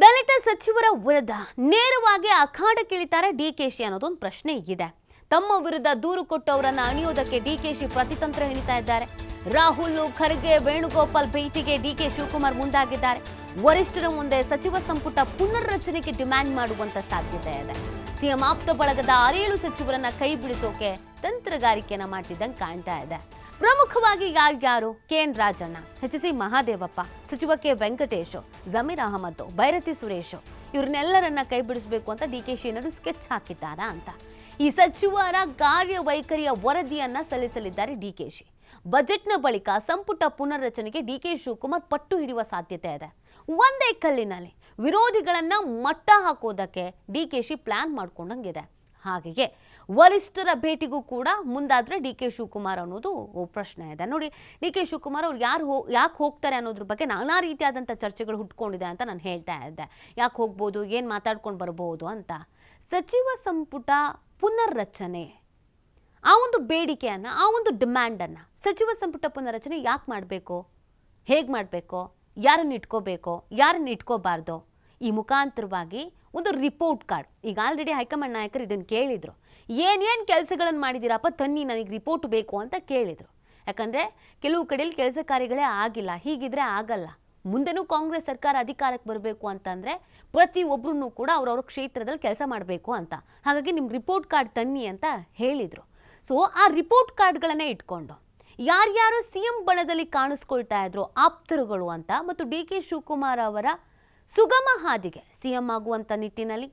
ದಲಿತ ಸಚಿವರ ವಿರುದ್ಧ ನೇರವಾಗಿ ಅಖಾಡಕ್ಕಿಳಿತಾರೆ ಡಿಕೆಶಿ ಅನ್ನೋದೊಂದು ಪ್ರಶ್ನೆ ಇದೆ. ತಮ್ಮ ವಿರುದ್ಧ ದೂರು ಕೊಟ್ಟವರನ್ನ ಅಣಿಯೋದಕ್ಕೆ ಡಿಕೆಶಿ ಪ್ರತಿತಂತ್ರ ಹೆಣಿತಾ ಇದ್ದಾರೆ. ರಾಹುಲ್ ಖರ್ಗೆ ವೇಣುಗೋಪಾಲ್ ಭೇಟಿಗೆ ಡಿಕೆ ಶಿವಕುಮಾರ್ ಮುಂದಾಗಿದ್ದಾರೆ. ವರಿಷ್ಠರ ಮುಂದೆ ಸಚಿವ ಸಂಪುಟ ಪುನರ್ರಚನೆಗೆ ಡಿಮ್ಯಾಂಡ್ ಮಾಡುವಂತ ಸಾಧ್ಯತೆ ಇದೆ. ಸಿಎಂ ಆಪ್ತ ಬಳಗದ 6 ಸಚಿವರನ್ನ ಕೈ ಬಿಡಿಸೋಕೆ ತಂತ್ರಗಾರಿಕೆಯನ್ನ ಮಾಡ್ತಿದ್ದಂಗೆ ಕಾಣ್ತಾ ಇದೆ. ಪ್ರಮುಖವಾಗಿ ಯಾರ್ಯಾರು? ಕೆಎನ್ ರಾಜಣ್ಣ, ಎಚ್.ಸಿ. ಮಹಾದೇವಪ್ಪ, ಸಚಿವ ಕೆ ವೆಂಕಟೇಶ್, ಜಮೀರ್ ಅಹಮದ್, ಬೈರತಿ ಸುರೇಶ್ ಇವ್ರನ್ನೆಲ್ಲರನ್ನ ಕೈ ಬಿಡಿಸಬೇಕು ಅಂತ ಡಿಕೆಶಿ ಏನಾದ್ರು ಸ್ಕೆಚ್ ಹಾಕಿದ್ದಾರಾ ಅಂತ. ಈ ಸಚಿವರ ಕಾರ್ಯವೈಖರಿಯ ವರದಿಯನ್ನ ಸಲ್ಲಿಸಲಿದ್ದಾರೆ ಡಿಕೆಶಿ. ಬಜೆಟ್ನ ಬಳಿಕ ಸಂಪುಟ ಪುನರ್ರಚನೆಗೆ ಡಿಕೆ ಶಿವಕುಮಾರ್ ಪಟ್ಟು ಹಿಡಿಯುವ ಸಾಧ್ಯತೆ ಇದೆ. ಒಂದೇ ಕಲ್ಲಿನಲ್ಲಿ ವಿರೋಧಿಗಳನ್ನ ಮಟ್ಟ ಹಾಕೋದಕ್ಕೆ ಡಿಕೆಶಿ ಪ್ಲಾನ್ ಮಾಡ್ಕೊಂಡಂಗಿದೆ. ಹಾಗೆಯೇ ವರಿಷ್ಠರ ಭೇಟಿಗೂ ಕೂಡ ಮುಂದಾದ್ರೆ ಡಿಕೆ ಶಿವಕುಮಾರ್ ಅನ್ನೋದು ಪ್ರಶ್ನೆ ಇದೆ. ನೋಡಿ, ಡಿಕೆ ಶಿವಕುಮಾರ್ ಅವ್ರು ಯಾಕೆ ಹೋಗ್ತಾರೆ ಅನ್ನೋದ್ರ ಬಗ್ಗೆ ನಾನಾ ರೀತಿಯಾದಂಥ ಚರ್ಚೆಗಳು ಹುಟ್ಕೊಂಡಿದೆ ಅಂತ ನಾನು ಹೇಳ್ತಾ ಇದ್ದೆ. ಯಾಕೆ ಹೋಗ್ಬೋದು, ಏನು ಮಾತಾಡ್ಕೊಂಡು ಬರ್ಬೋದು ಅಂತ. ಸಚಿವ ಸಂಪುಟ ಪುನರ್ರಚನೆ ಆ ಒಂದು ಬೇಡಿಕೆಯನ್ನು, ಆ ಒಂದು ಡಿಮ್ಯಾಂಡನ್ನು, ಸಚಿವ ಸಂಪುಟ ಪುನರ್ರಚನೆ ಯಾಕೆ ಮಾಡಬೇಕು, ಹೇಗೆ ಮಾಡಬೇಕು, ಯಾರನ್ನು ಇಟ್ಕೋಬೇಕು, ಯಾರನ್ನು ಇಟ್ಕೋಬಾರ್ದು, ಈ ಮುಖಾಂತರವಾಗಿ ಒಂದು ರಿಪೋರ್ಟ್ ಕಾರ್ಡ್. ಈಗ ಆಲ್ರೆಡಿ ಹೈಕಮಾಂಡ್ ನಾಯಕರು ಇದನ್ನು ಕೇಳಿದರು. ಏನೇನು ಕೆಲಸಗಳನ್ನು ಮಾಡಿದ್ದೀರಪ್ಪ, ತನ್ನಿ ನನಗೆ ರಿಪೋರ್ಟ್ ಬೇಕು ಅಂತ ಕೇಳಿದರು. ಯಾಕಂದರೆ ಕೆಲವು ಕಡೆಯಲ್ಲಿ ಕೆಲಸ ಕಾರ್ಯಗಳೇ ಆಗಿಲ್ಲ. ಹೀಗಿದ್ರೆ ಆಗಲ್ಲ. ಮುಂದೆನೂ ಕಾಂಗ್ರೆಸ್ ಸರ್ಕಾರ ಅಧಿಕಾರಕ್ಕೆ ಬರಬೇಕು ಅಂತಂದರೆ ಪ್ರತಿಯೊಬ್ಬರೂ ಕೂಡ ಅವ್ರವ್ರ ಕ್ಷೇತ್ರದಲ್ಲಿ ಕೆಲಸ ಮಾಡಬೇಕು ಅಂತ. ಹಾಗಾಗಿ ನಿಮ್ಮ ರಿಪೋರ್ಟ್ ಕಾರ್ಡ್ ತನ್ನಿ ಅಂತ ಹೇಳಿದರು. ಸೊ ಆ ರಿಪೋರ್ಟ್ ಕಾರ್ಡ್ಗಳನ್ನೇ ಇಟ್ಕೊಂಡು ಯಾರ್ಯಾರು ಸಿಎಂ ಬಣದಲ್ಲಿ ಕಾಣಿಸ್ಕೊಳ್ತಾ ಇದ್ರು ಆಪ್ತರುಗಳು ಅಂತ, ಮತ್ತು ಡಿಕೆ ಶಿವಕುಮಾರ್ ಅವರ ಸುಗಮ ಹಾದಿಗೆ ಸಿಎಂ ಆಗುವಂಥ ನಿಟ್ಟಿನಲ್ಲಿ,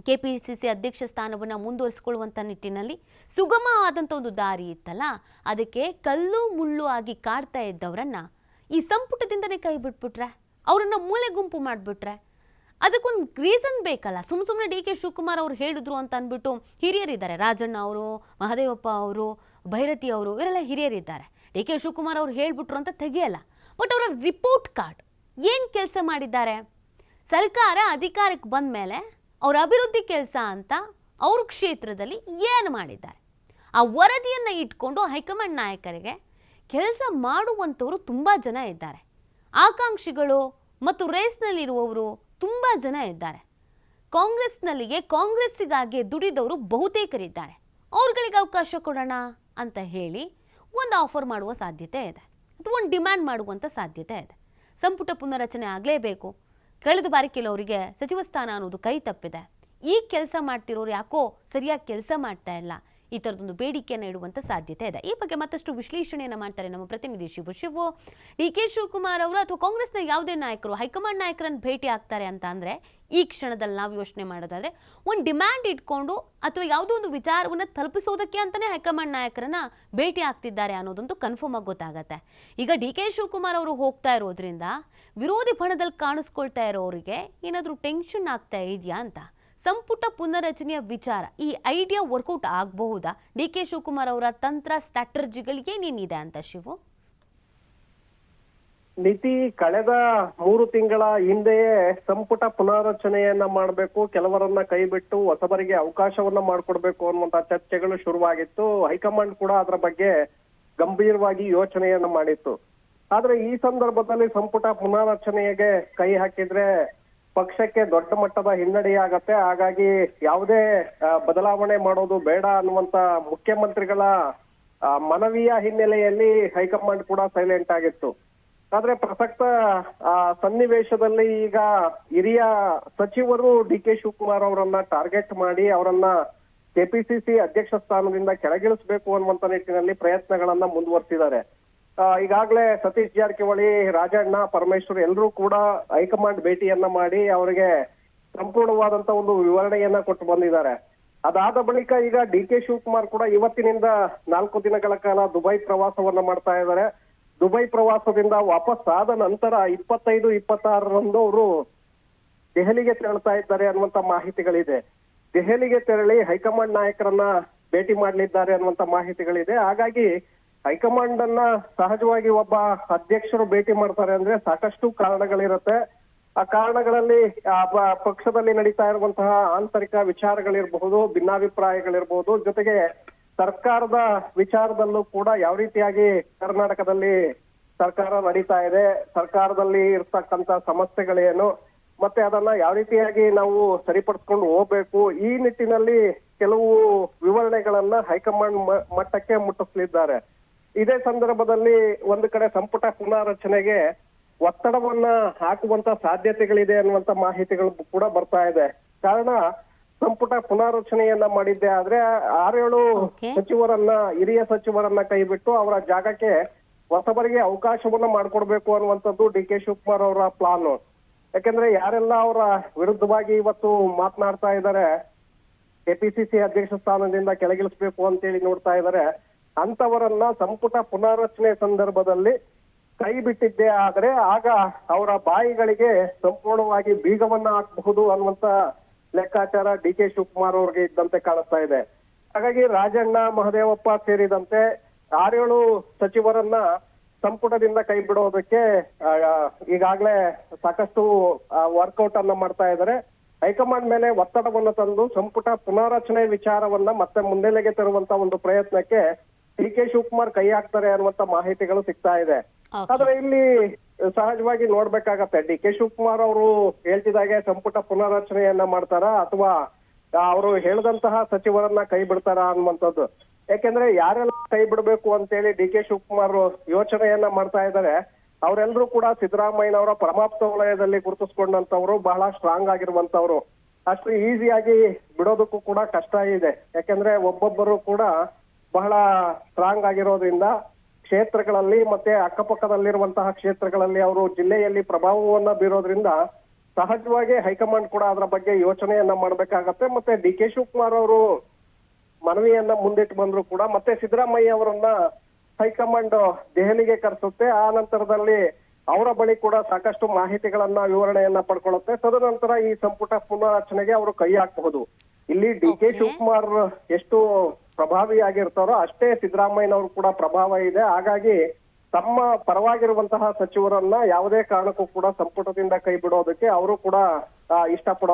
ಕೆಪಿಸಿಸಿ ಅಧ್ಯಕ್ಷ ಸ್ಥಾನವನ್ನು ಮುಂದುವರಿಸಿಕೊಳ್ಳುವಂಥ ನಿಟ್ಟಿನಲ್ಲಿ ಸುಗಮ ಆದಂಥ ಒಂದು ದಾರಿ ಇತ್ತಲ್ಲ, ಅದಕ್ಕೆ ಕಲ್ಲು ಮುಳ್ಳು ಆಗಿ ಕಾಡ್ತಾ ಇದ್ದವರನ್ನ ಈ ಸಂಪುಟದಿಂದನೇ ಕೈ ಬಿಟ್ಬಿಟ್ರೆ, ಅವರನ್ನು ಮೂಲೆ ಗುಂಪು ಮಾಡಿಬಿಟ್ರೆ ಅದಕ್ಕೊಂದು ರೀಸನ್ ಬೇಕಲ್ಲ. ಸುಮ್ಮನೆ ಡಿ ಕೆ ಶಿವಕುಮಾರ್ ಅವರು ಹೇಳಿದ್ರು ಅಂತ ಅಂದ್ಬಿಟ್ಟು ಹಿರಿಯರಿದ್ದಾರೆ. ರಾಜಣ್ಣ ಅವರು, ಮಹದೇವಪ್ಪ ಅವರು, ಭೈರತಿ ಅವರು, ಇವರೆಲ್ಲ ಹಿರಿಯರಿದ್ದಾರೆ. ಡಿ ಕೆ ಶಿವಕುಮಾರ್ ಅವರು ಹೇಳಿಬಿಟ್ರು ಅಂತ ತೆಗೆಯಲ್ಲ. ಬಟ್ ಅವರ ರಿಪೋರ್ಟ್ ಕಾರ್ಡ್ ಏನು ಕೆಲಸ ಮಾಡಿದ್ದಾರೆ, ಸರ್ಕಾರ ಅಧಿಕಾರಕ್ಕೆ ಬಂದ ಮೇಲೆ ಅವರ ಅಭಿವೃದ್ಧಿ ಕೆಲಸ ಅಂತ ಅವ್ರ ಕ್ಷೇತ್ರದಲ್ಲಿ ಏನು ಮಾಡಿದ್ದಾರೆ, ಆ ವರದಿಯನ್ನು ಇಟ್ಕೊಂಡು ಹೈಕಮಾಂಡ್ ನಾಯಕರಿಗೆ ಕೆಲಸ ಮಾಡುವಂಥವರು ತುಂಬ ಜನ ಇದ್ದಾರೆ. ಆಕಾಂಕ್ಷಿಗಳು ಮತ್ತು ರೇಸ್ನಲ್ಲಿರುವವರು ತುಂಬ ಜನ ಇದ್ದಾರೆ. ಕಾಂಗ್ರೆಸ್ಸಿಗಾಗಿ ದುಡಿದವರು ಬಹುತೇಕರಿದ್ದಾರೆ. ಅವ್ರುಗಳಿಗೆ ಅವಕಾಶ ಕೊಡೋಣ ಅಂತ ಹೇಳಿ ಒಂದು ಆಫರ್ ಮಾಡುವ ಸಾಧ್ಯತೆ ಇದೆ, ಅಥವಾ ಒಂದು ಡಿಮ್ಯಾಂಡ್ ಮಾಡುವಂಥ ಸಾಧ್ಯತೆ ಇದೆ. ಸಂಪುಟ ಪುನರಚನೆ ಆಗಲೇಬೇಕು. ಕಳೆದ ಬಾರಿ ಕೆಲವರಿಗೆ ಸಚಿವ ಸ್ಥಾನ ಅನ್ನೋದು ಕೈ ತಪ್ಪಿದೆ. ಈ ಕೆಲಸ ಮಾಡ್ತಿರೋರು ಯಾಕೋ ಸರಿಯಾಗಿ ಕೆಲಸ ಮಾಡ್ತಾ ಇಲ್ಲ, ಈ ಥರದೊಂದು ಬೇಡಿಕೆಯನ್ನು ಇಡುವಂಥ ಸಾಧ್ಯತೆ ಇದೆ. ಈ ಬಗ್ಗೆ ಮತ್ತಷ್ಟು ವಿಶ್ಲೇಷಣೆಯನ್ನು ಮಾಡ್ತಾರೆ ನಮ್ಮ ಪ್ರತಿನಿಧಿ ಶಿವು. ಡಿ ಕೆ ಶಿವಕುಮಾರ್ ಅವರು ಅಥವಾ ಕಾಂಗ್ರೆಸ್ನ ಯಾವುದೇ ನಾಯಕರು ಹೈಕಮಾಂಡ್ ನಾಯಕರನ್ನು ಭೇಟಿ ಆಗ್ತಾರೆ ಅಂತ ಅಂದರೆ, ಈ ಕ್ಷಣದಲ್ಲಿ ನಾವು ಯೋಚನೆ ಮಾಡೋದಾದರೆ ಒಂದು ಡಿಮ್ಯಾಂಡ್ ಇಟ್ಕೊಂಡು ಅಥವಾ ಯಾವುದೋ ಒಂದು ವಿಚಾರವನ್ನು ತಲುಪಿಸೋದಕ್ಕೆ ಅಂತಲೇ ಹೈಕಮಾಂಡ್ ನಾಯಕರನ್ನ ಭೇಟಿ ಆಗ್ತಿದ್ದಾರೆ ಅನ್ನೋದಂತೂ ಕನ್ಫರ್ಮ್ ಆಗಿ ಗೊತ್ತಾಗತ್ತೆ. ಈಗ ಡಿ ಕೆ ಶಿವಕುಮಾರ್ ಅವರು ಹೋಗ್ತಾ ಇರೋದ್ರಿಂದ ವಿರೋಧಿ ಬಣದಲ್ಲಿ ಕಾಣಿಸ್ಕೊಳ್ತಾ ಇರೋರಿಗೆ ಏನಾದರೂ ಟೆನ್ಷನ್ ಆಗ್ತಾ ಇದೆಯಾ ಅಂತ. ಸಂಪುಟ ಪುನರಚನೆಯ ವಿಚಾರ, ಈ ಐಡಿಯಾ ವರ್ಕೌಟ್ ಆಗಬಹುದಾ? ಡಿ ಕೆ ಶಿವಕುಮಾರ್ ಅವರ ತಂತ್ರ ಸ್ಟ್ರಾಟಜಿಗಳಿಗೆ ಏನೇನಿದೆ ಅಂತ ಶಿವು? ನೀತಿ ಕಳೆದ 3 ತಿಂಗಳ ಹಿಂದೆಯೇ ಸಂಪುಟ ಪುನರ್ರಚನೆಯನ್ನ ಮಾಡಬೇಕು, ಕೆಲವರನ್ನ ಕೈ ಬಿಟ್ಟು ಹೊಸಬರಿಗೆ ಅವಕಾಶವನ್ನ ಮಾಡಿಕೊಡ್ಬೇಕು ಅನ್ನುವಂತ ಚರ್ಚೆಗಳು ಶುರುವಾಗಿತ್ತು. ಹೈಕಮಾಂಡ್ ಕೂಡ ಅದರ ಬಗ್ಗೆ ಗಂಭೀರವಾಗಿ ಯೋಚನೆಯನ್ನ ಮಾಡಿತ್ತು. ಆದ್ರೆ ಈ ಸಂದರ್ಭದಲ್ಲಿ ಸಂಪುಟ ಪುನರ್ರಚನೆಗೆ ಕೈ ಹಾಕಿದ್ರೆ ಪಕ್ಷಕ್ಕೆ ದೊಡ್ಡ ಮಟ್ಟದ ಹಿನ್ನಡೆಯಾಗತ್ತೆ. ಹಾಗಾಗಿ ಯಾವುದೇ ಬದಲಾವಣೆ ಮಾಡೋದು ಬೇಡ ಅನ್ನುವಂತ ಮುಖ್ಯಮಂತ್ರಿಗಳ ಮನವಿಯ ಹಿನ್ನೆಲೆಯಲ್ಲಿ ಹೈಕಮಾಂಡ್ ಕೂಡ ಸೈಲೆಂಟ್ ಆಗಿತ್ತು. ಆದ್ರೆ ಪ್ರಸಕ್ತ ಸನ್ನಿವೇಶದಲ್ಲಿ ಈಗ ಹಿರಿಯ ಸಚಿವರು ಡಿ ಕೆ ಶಿವಕುಮಾರ್ ಅವರನ್ನ ಟಾರ್ಗೆಟ್ ಮಾಡಿ ಅವರನ್ನ ಕೆಪಿಸಿಸಿ ಅಧ್ಯಕ್ಷ ಸ್ಥಾನದಿಂದ ಕೆಳಗಿಳಿಸಬೇಕು ಅನ್ನುವಂತ ನಿಟ್ಟಿನಲ್ಲಿ ಪ್ರಯತ್ನಗಳನ್ನ ಮುಂದುವರಿಸಿದ್ದಾರೆ. ಈಗಾಗಲೇ ಸತೀಶ್ ಜಾರಕಿಹೊಳಿ, ರಾಜಣ್ಣ, ಪರಮೇಶ್ವರ್ ಎಲ್ಲರೂ ಕೂಡ ಹೈಕಮಾಂಡ್ ಭೇಟಿಯನ್ನ ಮಾಡಿ ಅವರಿಗೆ ಸಂಪೂರ್ಣವಾದಂತ ಒಂದು ವಿವರಣೆಯನ್ನ ಕೊಟ್ಟು ಬಂದಿದ್ದಾರೆ. ಅದಾದ ಬಳಿಕ ಈಗ ಡಿ ಕೆ ಶಿವಕುಮಾರ್ ಕೂಡ ಇವತ್ತಿನಿಂದ 4 ದಿನಗಳ ಕಾಲ ದುಬೈ ಪ್ರವಾಸವನ್ನ ಮಾಡ್ತಾ ಇದ್ದಾರೆ. ದುಬೈ ಪ್ರವಾಸದಿಂದ ವಾಪಸ್ ಆದ ನಂತರ 25-26ರಂದು ಅವರು ದೆಹಲಿಗೆ ತೆರಳ್ತಾ ಇದ್ದಾರೆ ಅನ್ನುವಂತ ಮಾಹಿತಿಗಳಿದೆ. ದೆಹಲಿಗೆ ತೆರಳಿ ಹೈಕಮಾಂಡ್ ನಾಯಕರನ್ನ ಭೇಟಿ ಮಾಡಲಿದ್ದಾರೆ ಅನ್ನುವಂತ ಮಾಹಿತಿಗಳಿದೆ. ಹಾಗಾಗಿ ಹೈಕಮಾಂಡ್ ಅನ್ನ ಸಹಜವಾಗಿ ಒಬ್ಬ ಅಧ್ಯಕ್ಷರು ಭೇಟಿ ಮಾಡ್ತಾರೆ ಅಂದ್ರೆ ಸಾಕಷ್ಟು ಕಾರಣಗಳಿರುತ್ತೆ. ಆ ಕಾರಣಗಳಲ್ಲಿ ಪಕ್ಷದಲ್ಲಿ ನಡೀತಾ ಇರುವಂತಹ ಆಂತರಿಕ ವಿಚಾರಗಳಿರಬಹುದು, ಭಿನ್ನಾಭಿಪ್ರಾಯಗಳಿರ್ಬಹುದು, ಜೊತೆಗೆ ಸರ್ಕಾರದ ವಿಚಾರದಲ್ಲೂ ಕೂಡ ಯಾವ ರೀತಿಯಾಗಿ ಕರ್ನಾಟಕದಲ್ಲಿ ಸರ್ಕಾರ ನಡೀತಾ ಇದೆ, ಸರ್ಕಾರದಲ್ಲಿ ಇರ್ತಕ್ಕಂತ ಸಮಸ್ಯೆಗಳೇನು, ಮತ್ತೆ ಅದನ್ನ ಯಾವ ರೀತಿಯಾಗಿ ನಾವು ಸರಿಪಡಿಸ್ಕೊಂಡು ಹೋಗ್ಬೇಕು ಈ ನಿಟ್ಟಿನಲ್ಲಿ ಕೆಲವು ವಿವರಣೆಗಳನ್ನ ಹೈಕಮಾಂಡ್ ಮಟ್ಟಕ್ಕೆ ಮುಟ್ಟಿಸಲಿದ್ದಾರೆ. ಇದೇ ಸಂದರ್ಭದಲ್ಲಿ ಒಂದು ಕಡೆ ಸಂಪುಟ ಪುನಾರಚನೆಗೆ ಒತ್ತಡವನ್ನ ಹಾಕುವಂತ ಸಾಧ್ಯತೆಗಳಿದೆ ಅನ್ನುವಂತ ಮಾಹಿತಿಗಳು ಕೂಡ ಬರ್ತಾ ಇದೆ. ಕಾರಣ ಸಂಪುಟ ಪುನಾರಚನೆಯನ್ನ ಮಾಡಿದ್ದೆ ಆದ್ರೆ 6-7 ಸಚಿವರನ್ನ ಹಿರಿಯ ಸಚಿವರನ್ನ ಕೈಬಿಟ್ಟು ಅವರ ಜಾಗಕ್ಕೆ ಹೊಸಬರಿಗೆ ಅವಕಾಶವನ್ನ ಮಾಡ್ಕೊಡ್ಬೇಕು ಅನ್ನುವಂಥದ್ದು ಡಿ ಕೆ ಶಿವಕುಮಾರ್ ಅವರ ಪ್ಲಾನ್. ಯಾಕಂದ್ರೆ ಯಾರೆಲ್ಲ ಅವರ ವಿರುದ್ಧವಾಗಿ ಇವತ್ತು ಮಾತನಾಡ್ತಾ ಇದ್ದಾರೆ, ಕೆಪಿಸಿಸಿ ಅಧ್ಯಕ್ಷ ಸ್ಥಾನದಿಂದ ಕೆಳಗಿಳಿಸ್ಬೇಕು ಅಂತೇಳಿ ನೋಡ್ತಾ ಇದ್ದಾರೆ, ಅಂತವರನ್ನ ಸಂಪುಟ ಪುನಾರಚನೆ ಸಂದರ್ಭದಲ್ಲಿ ಕೈ ಬಿಟ್ಟಿದ್ದೇ ಆದ್ರೆ ಆಗ ಅವರ ಬಾಯಿಗಳಿಗೆ ಸಂಪೂರ್ಣವಾಗಿ ಬೀಗವನ್ನ ಹಾಕಬಹುದು ಅನ್ನುವಂತ ಲೆಕ್ಕಾಚಾರ ಡಿ ಕೆ ಶಿವಕುಮಾರ್ ಅವ್ರಿಗೆ ಇದ್ದಂತೆ ಕಾಣಿಸ್ತಾ ಇದೆ. ಹಾಗಾಗಿ ರಾಜಣ್ಣ, ಮಹದೇವಪ್ಪ ಸೇರಿದಂತೆ 6-7 ಸಚಿವರನ್ನ ಸಂಪುಟದಿಂದ ಕೈ ಬಿಡೋದಕ್ಕೆ ಈಗಾಗಲೇ ಸಾಕಷ್ಟು ವರ್ಕೌಟ್ ಅನ್ನ ಮಾಡ್ತಾ ಇದ್ದಾರೆ. ಹೈಕಮಾಂಡ್ ಮೇಲೆ ಒತ್ತಡವನ್ನು ತಂದು ಸಂಪುಟ ಪುನಾರಚನೆ ವಿಚಾರವನ್ನ ಮತ್ತೆ ಮುನ್ನೆಲೆಗೆ ತರುವಂತ ಒಂದು ಪ್ರಯತ್ನಕ್ಕೆ ಡಿ ಕೆ ಶಿವಕುಮಾರ್ ಕೈ ಹಾಕ್ತಾರೆ ಅನ್ನುವಂತ ಮಾಹಿತಿಗಳು ಸಿಗ್ತಾ ಇದೆ. ಆದ್ರೆ ಇಲ್ಲಿ ಸಹಜವಾಗಿ ನೋಡ್ಬೇಕಾಗತ್ತೆ, ಡಿ ಕೆ ಶಿವಕುಮಾರ್ ಅವರು ಹೇಳ್ತಿದಾಗೆ ಸಂಪುಟ ಪುನಾರಚನೆಯನ್ನ ಮಾಡ್ತಾರ ಅಥವಾ ಅವರು ಹೇಳಿದಂತಹ ಸಚಿವರನ್ನ ಕೈ ಬಿಡ್ತಾರ ಅನ್ನುವಂಥದ್ದು. ಯಾಕೆಂದ್ರೆ ಯಾರೆಲ್ಲ ಕೈ ಬಿಡಬೇಕು ಅಂತೇಳಿ ಡಿ ಕೆ ಶಿವಕುಮಾರ್ ಯೋಚನೆಯನ್ನ ಮಾಡ್ತಾ ಇದ್ದಾರೆ, ಅವರೆಲ್ಲರೂ ಕೂಡ ಸಿದ್ದರಾಮಯ್ಯನವರ ಪರಮಾಪ್ತ ವಲಯದಲ್ಲಿ ಗುರುತಿಸ್ಕೊಂಡಂತವ್ರು, ಬಹಳ ಸ್ಟ್ರಾಂಗ್ ಆಗಿರುವಂತವ್ರು. ಅಷ್ಟು ಈಸಿಯಾಗಿ ಬಿಡೋದಕ್ಕೂ ಕೂಡ ಕಷ್ಟ ಇದೆ. ಯಾಕೆಂದ್ರೆ ಒಬ್ಬೊಬ್ಬರು ಕೂಡ ಬಹಳ ಸ್ಟ್ರಾಂಗ್ ಆಗಿರೋದ್ರಿಂದ ಕ್ಷೇತ್ರಗಳಲ್ಲಿ ಮತ್ತೆ ಅಕ್ಕಪಕ್ಕದಲ್ಲಿರುವಂತಹ ಕ್ಷೇತ್ರಗಳಲ್ಲಿ ಅವರು ಜಿಲ್ಲೆಯಲ್ಲಿ ಪ್ರಭಾವವನ್ನ ಬೀರೋದ್ರಿಂದ ಸಹಜವಾಗಿ ಹೈಕಮಾಂಡ್ ಕೂಡ ಅದರ ಬಗ್ಗೆ ಯೋಚನೆಯನ್ನ ಮಾಡ್ಬೇಕಾಗತ್ತೆ. ಮತ್ತೆ ಡಿ ಕೆ ಶಿವಕುಮಾರ್ ಅವರು ಮನವಿಯನ್ನ ಮುಂದಿಟ್ಟು ಬಂದ್ರು ಕೂಡ ಮತ್ತೆ ಸಿದ್ದರಾಮಯ್ಯ ಅವರನ್ನ ಹೈಕಮಾಂಡ್ ದೆಹಲಿಗೆ ಕರೆಸುತ್ತೆ. ಆ ನಂತರದಲ್ಲಿ ಅವರ ಬಳಿ ಕೂಡ ಸಾಕಷ್ಟು ಮಾಹಿತಿಗಳನ್ನ ವಿವರಣೆಯನ್ನ ಪಡ್ಕೊಳ್ಳುತ್ತೆ. ತದನಂತರ ಈ ಸಂಪುಟ ಪುನಾರಚನೆಗೆ ಅವರು ಕೈ ಹಾಕಬಹುದು. ಇಲ್ಲಿ ಡಿ ಕೆ ಶಿವಕುಮಾರ್ ಎಷ್ಟು ಪ್ರಭಾವಿಯಾಗಿರ್ತಾರೋ ಅಷ್ಟೇ ಸಿದ್ದರಾಮಯ್ಯನವರು ಕೂಡ ಪ್ರಭಾವ ಇದೆ. ಹಾಗಾಗಿ ತಮ್ಮ ಪರವಾಗಿರುವಂತಹ ಸಚಿವರನ್ನ ಯಾವುದೇ ಕಾರಣಕ್ಕೂ ಕೂಡ ಸಂಪುಟದಿಂದ ಕೈ ಬಿಡೋದಕ್ಕೆ ಅವರು ಕೂಡ ಇಷ್ಟಪಡೋದು